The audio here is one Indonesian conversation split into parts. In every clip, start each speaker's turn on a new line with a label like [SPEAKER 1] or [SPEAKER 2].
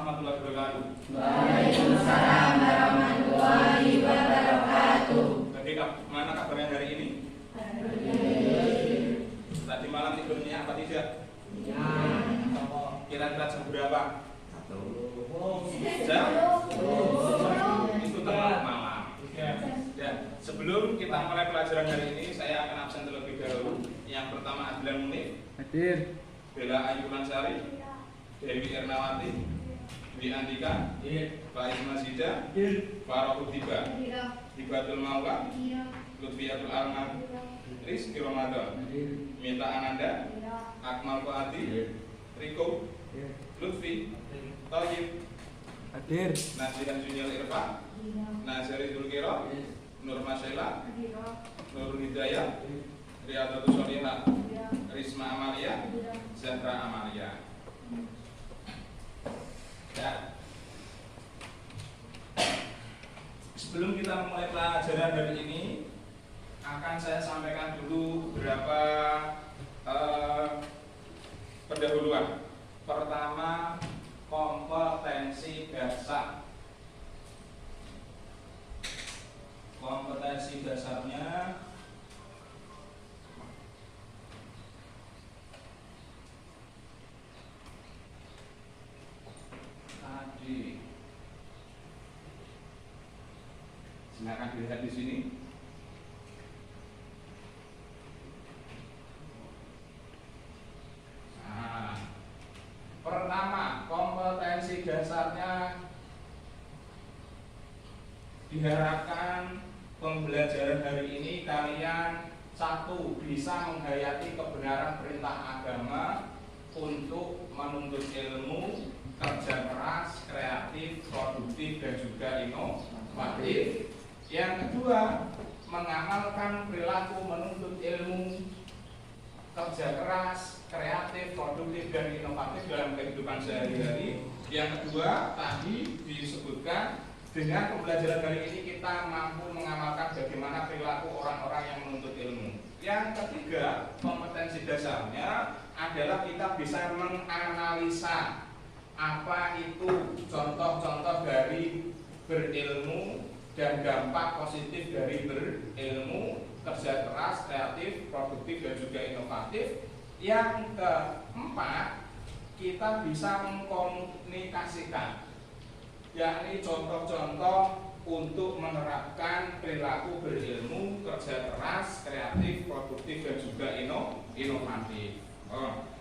[SPEAKER 1] warahmatullahi wabarakatuh.
[SPEAKER 2] Waalaikumsalam warahmatullahi wabarakatuh.
[SPEAKER 1] Bagi mana kabarnya hari ini? Tadi malam tidurnya apa tidak?
[SPEAKER 2] Ya.
[SPEAKER 1] Kira-kira jam berapa? Jam? Itu terlalu malam. Dan sebelum kita mulai pelajaran hari ini, saya akan absen terlebih dahulu. Yang pertama Adlan Munif,
[SPEAKER 3] Hadir.
[SPEAKER 1] Bella Ayu Lansari, Dewi Ernawati, Dwi Andika, Faiz Masida, Farah Tiba, Hibatul Maula, Lutfiatul Alma, Rizky Ramadan, Minta Ananda, Akmal Fuadi, Riko, Lutfi, Toyib,
[SPEAKER 3] Hadir.
[SPEAKER 1] Nasihan Junior Irfan, Nazari Dulkiro, Nur Masyela, Nur Hidayah, Riyadatul Solihah, Risma Amalia, Zahra Amalia. Ya. Sebelum kita memulai pelajaran hari ini, akan saya sampaikan dulu beberapa pendahuluan. Pertama, kompetensi dasar. Kompetensi dasarnya tadi, silakan dilihat di sini. Nah, pertama, kompetensi dasarnya diharapkan pembelajaran hari ini kalian satu, bisa menghayati kebenaran perintah agama untuk menuntut ilmu, kerja keras, kreatif, produktif, dan juga inovatif. Yang kedua, mengamalkan perilaku menuntut ilmu, kerja keras, kreatif, produktif, dan inovatif dalam kehidupan sehari-hari. Yang kedua, tadi disebutkan dengan pembelajaran kali ini kita mampu mengamalkan bagaimana perilaku orang-orang yang menuntut ilmu. Yang ketiga, kompetensi dasarnya adalah kita bisa menganalisa apa itu contoh-contoh dari berilmu dan dampak positif dari berilmu, kerja keras, kreatif, produktif, dan juga inovatif. Yang keempat, kita bisa mengkomunikasikan, yakni contoh-contoh untuk menerapkan perilaku berilmu, kerja keras, kreatif, produktif, dan juga inovatif.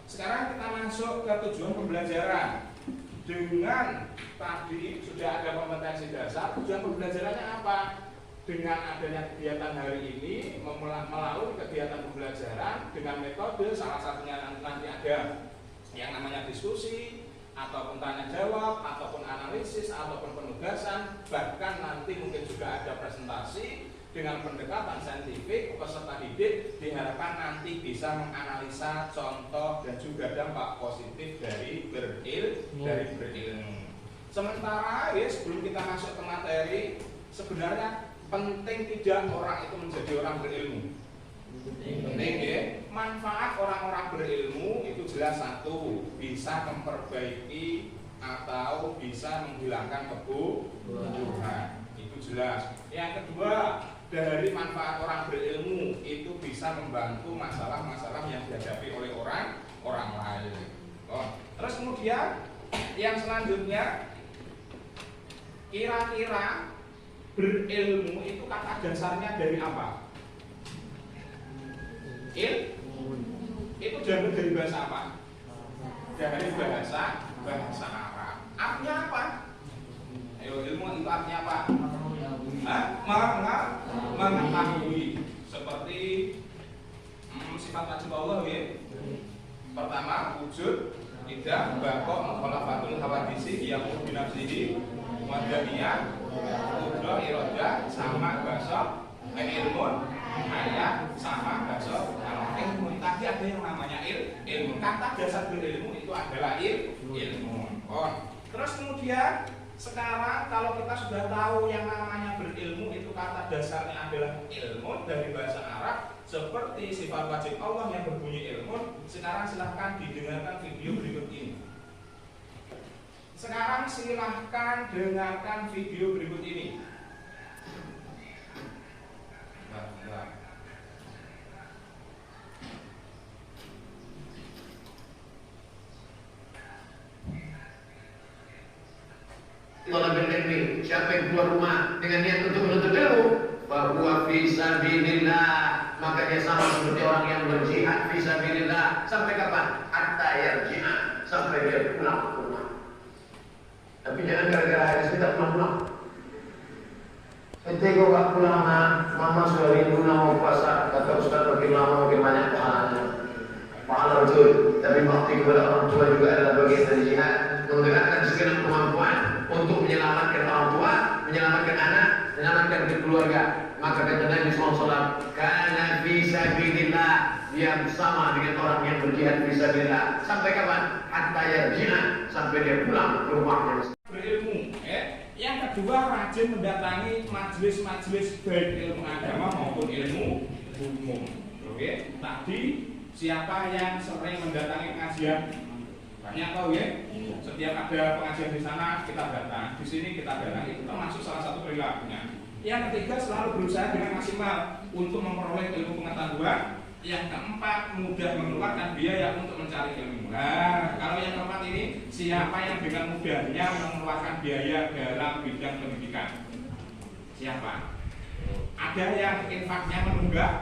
[SPEAKER 1] Sekarang kita masuk ke tujuan pembelajaran. Dengan tadi sudah ada kompetensi dasar, tujuan pembelajarannya apa? Dengan adanya kegiatan hari ini, melalui kegiatan pembelajaran dengan metode, salah satunya nanti ada yang namanya diskusi, ataupun tanya jawab, ataupun analisis, ataupun penugasan, bahkan nanti mungkin juga ada presentasi dengan pendekatan saintifik. Peserta didik diharapkan nanti bisa menganalisa contoh dan juga dampak positif dari berilmu. Sementara sebelum kita masuk ke materi, sebenarnya penting tidak orang itu menjadi orang berilmu. Penting ya. Manfaat orang-orang berilmu itu jelas satu, bisa memperbaiki atau bisa menghilangkan kebodohan. Itu jelas. Yang kedua, dari manfaat orang berilmu itu bisa membantu masalah-masalah yang dihadapi oleh orang lain. Terus kemudian yang selanjutnya, kira-kira berilmu itu kata dasarnya dari apa? Itu diambil dari bahasa apa? Dari bahasa Arab. Artinya apa? Ayo, ilmu itu artinya apa? Mengetahui. Seperti sifat wajib Allah ya. Pertama, wujud, tidak, bakok, mukhalafatul hawadisi, yaqul binafsihi, wadaniyah, kudro, irodah, sama, basok, ilmun, ayat, sama, basok, ilmu. Tadi ada yang namanya ilmu. Kata dasar berilmu itu adalah ilmu. Terus kemudian sekarang kalau kita sudah tahu yang namanya berilmu itu kata dasarnya adalah ilmu dari bahasa Arab, seperti sifat wajib Allah yang berbunyi ilmu. Sekarang silahkan didengarkan video berikut ini. Sekarang silahkan dengarkan video berikut ini.
[SPEAKER 3] Thalabul ilmi, siapa yang keluar rumah dengan niat untuk menuntut ilmu, bahwa fisabilillah, maka dia sama seperti orang yang berjihad fisabilillah. Sampai kapan? Hatta yarji'a, sampai dia pulang ke rumah. Tapi jangan gara-gara hadis kita pulang-pulang. Ente kok gak pulang, mama sudah rindu mau puasa. Kata Ustaz, makin lama makin banyak pahalanya. Pahala betul, tapi bakti kepada orang tua juga adalah bagian dari jihad. Menggerakkan segenap kemampuan untuk menyelamatkan orang tua, menyelamatkan anak, menyelamatkan keluarga. Maka kata Nabi SAW, karena fisabilillah, dia sama dengan orang yang berjihad fisabilillah. Sampai kapan? Hatta yarji'a, sampai dia pulang ke rumahnya.
[SPEAKER 1] Berilmu, Yang kedua, rajin mendatangi majelis-majelis baik ilmu agama maupun ilmu umum. Oke, tadi siapa yang sering mendatangi pengajian? Banyak tahu ya. Setiap ada pengajian di sana kita datang, di sini kita datang. Itu termasuk salah satu perilakunya. Yang ketiga, selalu berusaha dengan maksimal untuk memperoleh ilmu pengetahuan. Yang keempat, mudah mengeluarkan biaya untuk mencari ilmu. Nah, kalau yang keempat ini, siapa yang dengan mudahnya mengeluarkan biaya dalam bidang pendidikan? Siapa? Ada yang infaknya menunggak?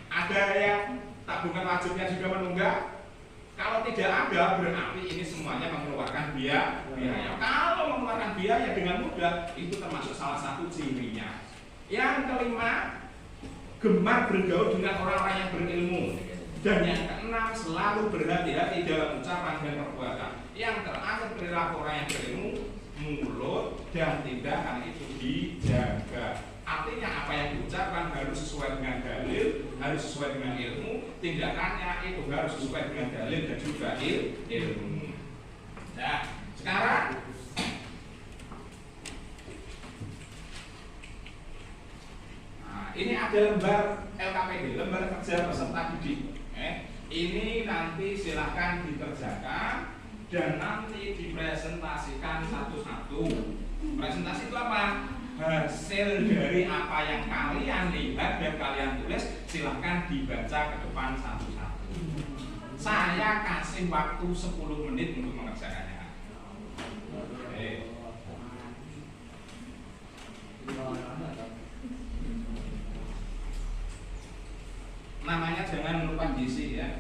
[SPEAKER 1] Ada yang tabungan wajibnya juga menunggak? Kalau tidak ada, berarti ini semuanya mengeluarkan biaya. Kalau mengeluarkan biaya dengan mudah, itu termasuk salah satu cirinya. Yang kelima, gemar bergaul dengan orang-orang yang berilmu. Dan yang keenam, selalu berhati-hati dalam ucapan dan perbuatan. Yang terakhir, perilaku orang yang berilmu, mulut dan tindakan itu dijaga. Artinya apa yang diucapkan harus sesuai dengan dalil, harus sesuai dengan ilmu, tindakannya itu harus sesuai dengan dalil dan juga ilmu. Nah, sekarang ini ada lembar LKPD, lembar kerja peserta didik. Ini nanti silahkan dikerjakan dan nanti dipresentasikan satu-satu. Presentasi itu apa? Hasil dari apa yang kalian lihat dan kalian tulis silahkan dibaca ke depan satu-satu. Saya kasih waktu 10 menit untuk mengerjakannya. Oke. Namanya jangan lupa diisi ya.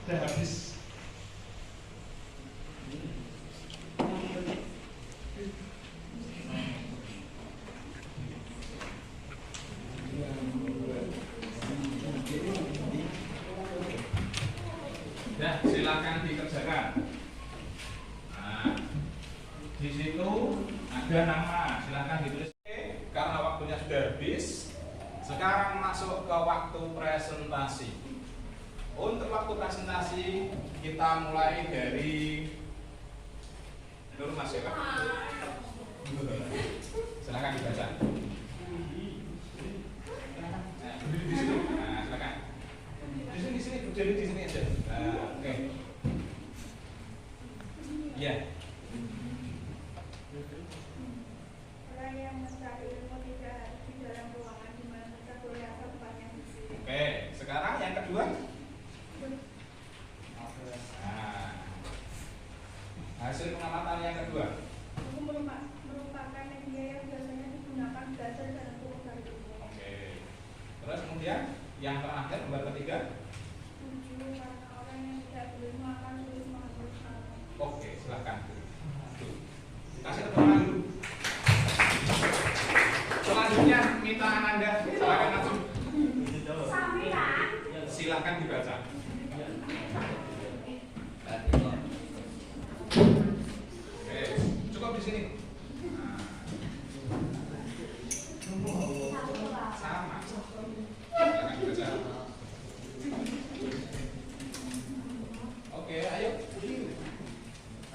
[SPEAKER 1] Udah habis. Ya, silakan dikerjakan. Nah, di situ ada nama, silakan ditulis. Karena waktunya sudah habis, sekarang masuk ke waktu presentasi. Untuk waktu presentasi kita mulai dari Nur Mas ya, Pak. Silakan dibaca. Nah, berdiri di sini. Nah, silakan. Di sini, berdiri di sini aja. Nah, oke. Iya.
[SPEAKER 4] Orang yang mencari ilmu tidak harus di dalam ruangan di mana kita kuliah tempatnya di sini.
[SPEAKER 1] Oke, sekarang yang kedua. Nah, hasil pengamatan yang kedua.
[SPEAKER 4] Itu merupakan media yang biasanya digunakan belajar dan untuk mencari ilmu.
[SPEAKER 1] Oke. Terus kemudian yang terakhir, nomor ketiga.
[SPEAKER 4] 7. Karena orang yang tidak berilmu akan sulit mengatur.
[SPEAKER 1] Oke, silakan. Kasih tepuk tangan dulu. Silakan dibaca. Oke, cukup di sini. Sama. Silakan dibaca. Oke, ayo.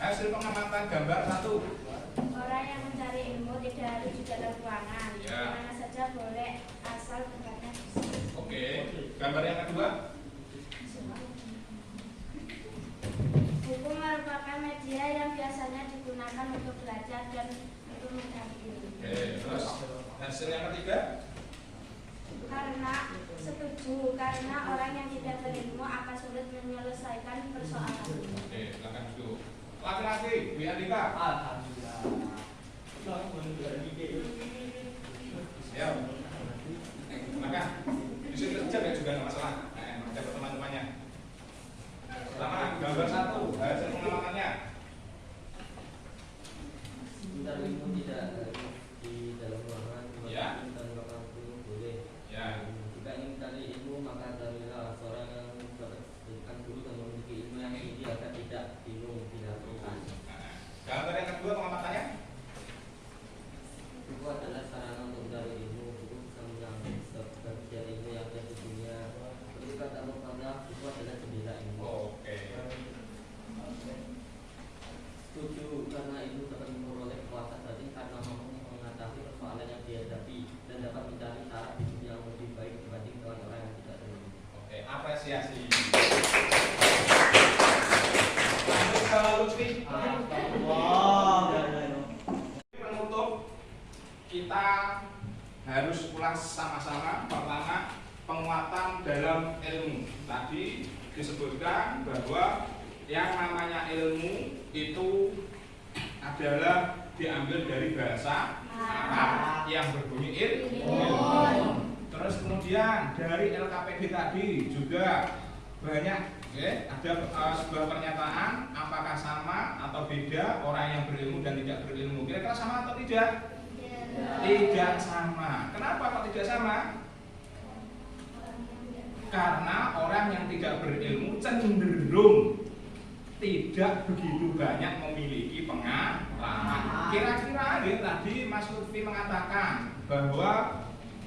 [SPEAKER 1] Hasil pengamatan gambar 1.
[SPEAKER 2] Orang yang mencari ilmu tidak harus di dalam ruangan.
[SPEAKER 1] Ya.
[SPEAKER 2] Mana saja boleh asal tempatnya bersih.
[SPEAKER 1] Oke, gambar yang kedua.
[SPEAKER 2] Buku merupakan media yang biasanya digunakan untuk belajar dan untuk mencari ilmu.
[SPEAKER 1] Oke, terus hasil yang ketiga.
[SPEAKER 2] Karena orang yang tidak berilmu akan sulit menyelesaikan persoalan.
[SPEAKER 1] Oke, silakan dulu. Laki-laki, Bu Andika.
[SPEAKER 5] Alhamdulillah.
[SPEAKER 1] Siap. Maka bisa kerja ya juga nggak masalah. Dapat teman-temannya. Pertama, gambar 1, hasil pengamatannya.
[SPEAKER 5] Mencari ilmu tidak di dalam ruangan,
[SPEAKER 1] Ya.
[SPEAKER 5] dan ruangan itu boleh.
[SPEAKER 1] Ya.
[SPEAKER 5] Jika ingin mencari ilmu, maka carilah seorang yang berdasarkan guru dan memiliki ilmu yang tinggi agar tidak bingung, tidak terluka.
[SPEAKER 1] Gambar yang kedua pengamatannya.
[SPEAKER 5] Buku adalah sarana untuk mencari ilmu. Buku bisa menyambung sebagian ilmu yang ada di dunia. Seperti kata Allah, buku adalah jendela ilmu.
[SPEAKER 1] Oke.
[SPEAKER 5] Setuju, karena ilmu dapat memperoleh kekuatan batin karena mampu mengatasi persoalan yang dihadapi dan dapat mencari cara hidup yang lebih baik dibanding dengan orang yang tidak berilmu.
[SPEAKER 1] Oke, apresiasi. Lanjut ke Lutfi. Penutup, kita harus ulas sama-sama. Pertama, penguatan dalam ilmu. Tadi disebutkan bahwa yang namanya ilmu itu adalah diambil dari bahasa Arab yang berbunyi ilmu. Terus kemudian dari LKPD tadi juga banyak, ada sebuah pernyataan apakah sama atau beda orang yang berilmu dan tidak berilmu. Kira-kira sama atau tidak? Tidak sama. Kenapa kok tidak sama? Karena orang yang tidak berilmu cenderung tidak begitu banyak memiliki pengalaman. Kira-kira tadi Mas Lutfi mengatakan bahwa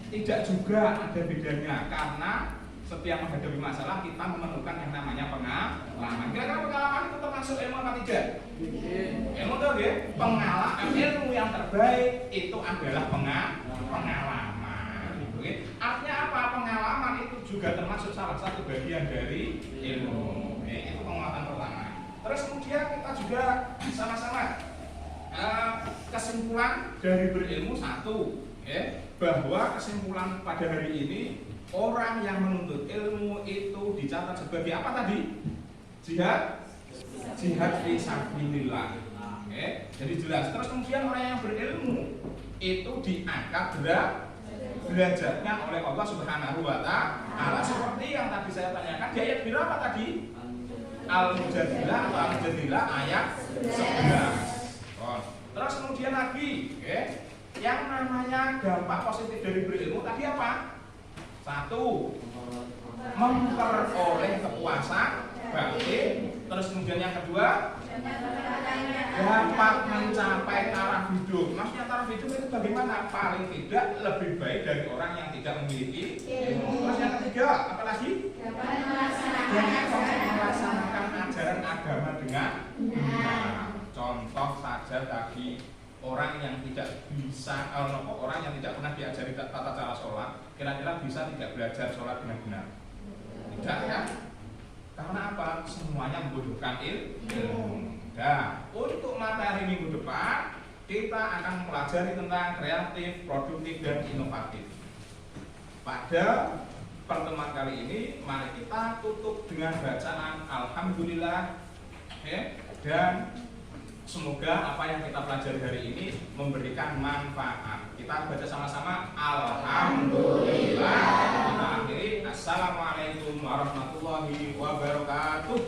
[SPEAKER 1] tidak juga ada bedanya karena setiap menghadapi masalah kita memerlukan yang namanya pengalaman. Kira-kira pengalaman itu termasuk ilmu apa tidak? Ilmu itu ya, pengalaman. Ilmu yang terbaik itu adalah pengalaman. Artinya apa? Pengalaman itu juga termasuk salah satu bagian dari ilmu. Itu penguatan pertama. Terus kemudian kita juga sama-sama kesimpulan dari berilmu 1, bahwa kesimpulan pada hari ini orang yang menuntut ilmu itu dicatat sebagai apa tadi? Jihad fi sabilillah. Jadi jelas. Terus kemudian orang yang berilmu itu diangkat derajatnya oleh Allah Subhanahu wa Ta'ala, seperti yang tadi saya tanyakan di ayat berapa tadi? Al-Mujadilah atau Al-Mujadilah ayat 11. Terus kemudian lagi, yang namanya dampak positif dari berilmu tadi apa? 1, memperoleh kepuasan batin. Terus kemudian yang kedua, dapat mencapai taraf hidup. Maksudnya taraf hidup itu bagaimana? Paling tidak lebih baik dari orang yang tidak memiliki ilmu. Terus yang ketiga, apa lagi? Dapat melaksanakan ajaran agama dengan benar. Contoh saja tadi, orang yang tidak bisa, orang yang tidak pernah diajari tata cara sholat, kira-kira bisa tidak belajar sholat dengan benar? Tidak kan? Karena apa? Semuanya membutuhkan ilmu. Nah, untuk materi minggu depan kita akan mempelajari tentang kreatif, produktif, dan inovatif. Pada pertemuan kali ini, mari kita tutup dengan bacaan Alhamdulillah, dan semoga apa yang kita pelajari hari ini memberikan manfaat. Kita baca sama-sama Alhamdulillah. Kita akhiri Assalamualaikum warahmatullahi wabarakatuh.